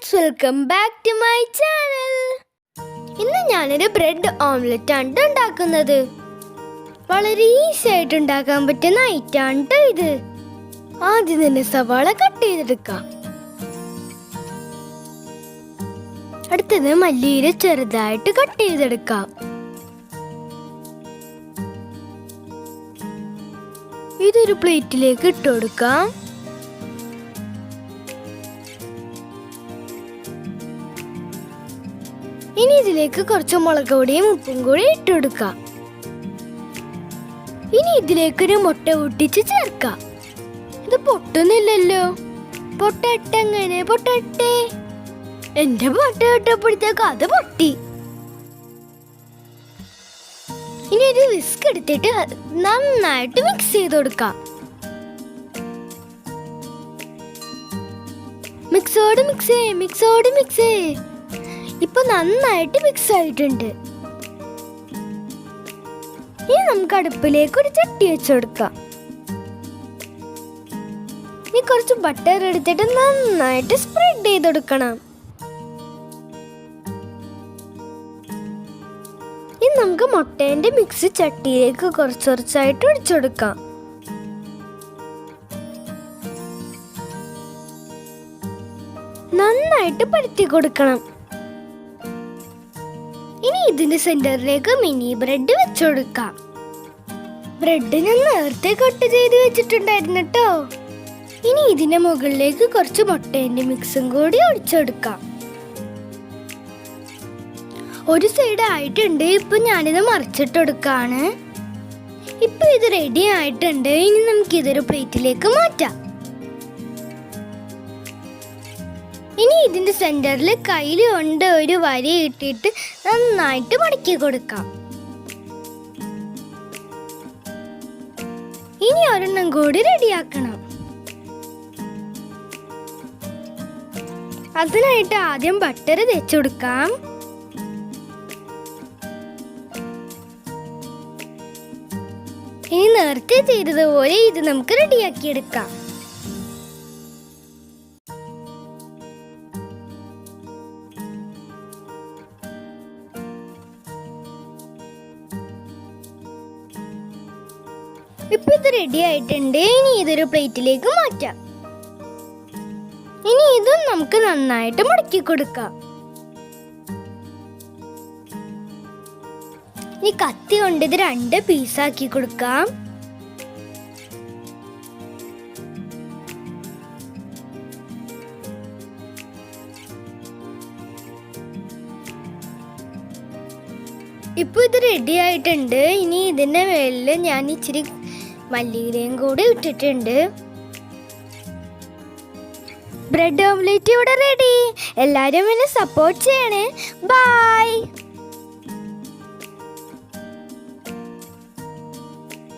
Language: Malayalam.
Friends, welcome back to my channel. ഇന്ന് ഞാനൊരു ബ്രെഡ് ഓംലെറ്റ് ആണ് ഉണ്ടാക്കുന്നത്. വളരെ ഈസി ആയിട്ട് ഉണ്ടാക്കാൻ പറ്റുന്ന ഐറ്റാണ് ഇത്. ആദ്യം തന്നെ സവാള കട്ട് ചെയ്തെടുക്കാം. അടുത്തത് മല്ലിയില ചെറുതായിട്ട് കട്ട് ചെയ്തെടുക്കാം. ഇതൊരു പ്ലേറ്റിലേക്ക് ഇട്ട് കൊടുക്കാം. ഇനി ഇതിലേക്ക് കുറച്ച് മുളക് പൊടിയും ഉപ്പും കൂടി ഇട്ട് കൊടുക്കാം. ഇനി ഇതിലേക്കൊരു മുട്ട പൊട്ടിച്ച് ചേർക്കാം. ഇത് പൊട്ടുന്നില്ലല്ലോ. പൊട്ടട്ടെങ്ങനെ പൊട്ടട്ടെ. എന്റെ മുട്ട ഇട്ടപ്പോഴത്തേക്ക് അത് പൊട്ടി. ഇനി ഒരു വിസ്ക് എടുത്തിട്ട് നന്നായിട്ട് മിക്സ് ചെയ്ത് കൊടുക്കാം. മിക്സോട് മിക്സ്. ഇപ്പൊ നന്നായിട്ട് മിക്സ് ആയിട്ടുണ്ട്. ഇനി നമുക്ക് അടുപ്പിലേക്ക് ഒരു ചട്ടി വെച്ച് കൊടുക്കാം. ഇനി കുറച്ച് ബട്ടർ എടുത്തിട്ട് നന്നായിട്ട് സ്പ്രെഡ് ചെയ്ത് കൊടുക്കണം. ഇനി നമുക്ക് മുട്ടേന്റെ മിക്സ് ചട്ടിയിലേക്ക് കുറച്ചായിട്ട് ഒഴിച്ചു കൊടുക്കാം. നന്നായിട്ട് പരത്തി കൊടുക്കണം. ഇനി ഇതിന്റെ സെന്ററിലേക്ക് മിനി ബ്രെഡ് വെച്ചു കൊടുക്കാം. ബ്രെഡ് ഞാൻ നേരത്തെ കട്ട് ചെയ്ത് വെച്ചിട്ടുണ്ടായിരുന്നു കേട്ടോ. ഇനി ഇതിന്റെ മുകളിലേക്ക് കുറച്ച് മുട്ടേന്റെ മിക്സും കൂടി ഒഴിച്ചെടുക്കാം. ഒരു സൈഡ് ആയിട്ടുണ്ട്. ഇപ്പൊ ഞാനിത് മറിച്ചിട്ടെടുക്കാണ്. ഇപ്പൊ ഇത് റെഡി ആയിട്ടുണ്ട്. ഇനി നമുക്ക് ഇതൊരു പ്ലേറ്റിലേക്ക് മാറ്റാം. ഇനി ഇതിന്റെ സെന്ററിൽ കയ്യിൽ കൊണ്ട് ഒരു വരി ഇട്ടിട്ട് നന്നായിട്ട് മടക്കി കൊടുക്കാം. ഇനി ഒരെണ്ണം കൂടി റെഡിയാക്കണം. അതിനായിട്ട് ആദ്യം ബട്ടർ തേച്ചു കൊടുക്കാം. ഇനി നേരത്തെ ചെയ്തതുപോലെ ഇത് നമുക്ക് റെഡിയാക്കി എടുക്കാം. ഇപ്പൊ ഇത് റെഡി ആയിട്ടുണ്ട്. ഇനി ഇതൊരു പ്ലേറ്റിലേക്ക് മാറ്റാം. ഇനി ഇതും നമുക്ക് നന്നായിട്ട് മടക്കി കൊടുക്കാം. ഇനി കത്തി കൊണ്ട് ഇത് 2 പീസാക്കി കൊടുക്കാം. ഇപ്പൊ ഇത് റെഡി ആയിട്ടുണ്ട്. ഇനി ഇതിന്റെ മേലിൽ ഞാൻ ഇച്ചിരി മല്ലിയിലയും കൂടി ഇട്ടിട്ടുണ്ട്. ബ്രെഡ് ഓംലെറ്റ് ഇവിടെ റെഡി. എല്ലാവരും എന്നെ സപ്പോർട്ട് ചെയ്യണേ. ബൈ.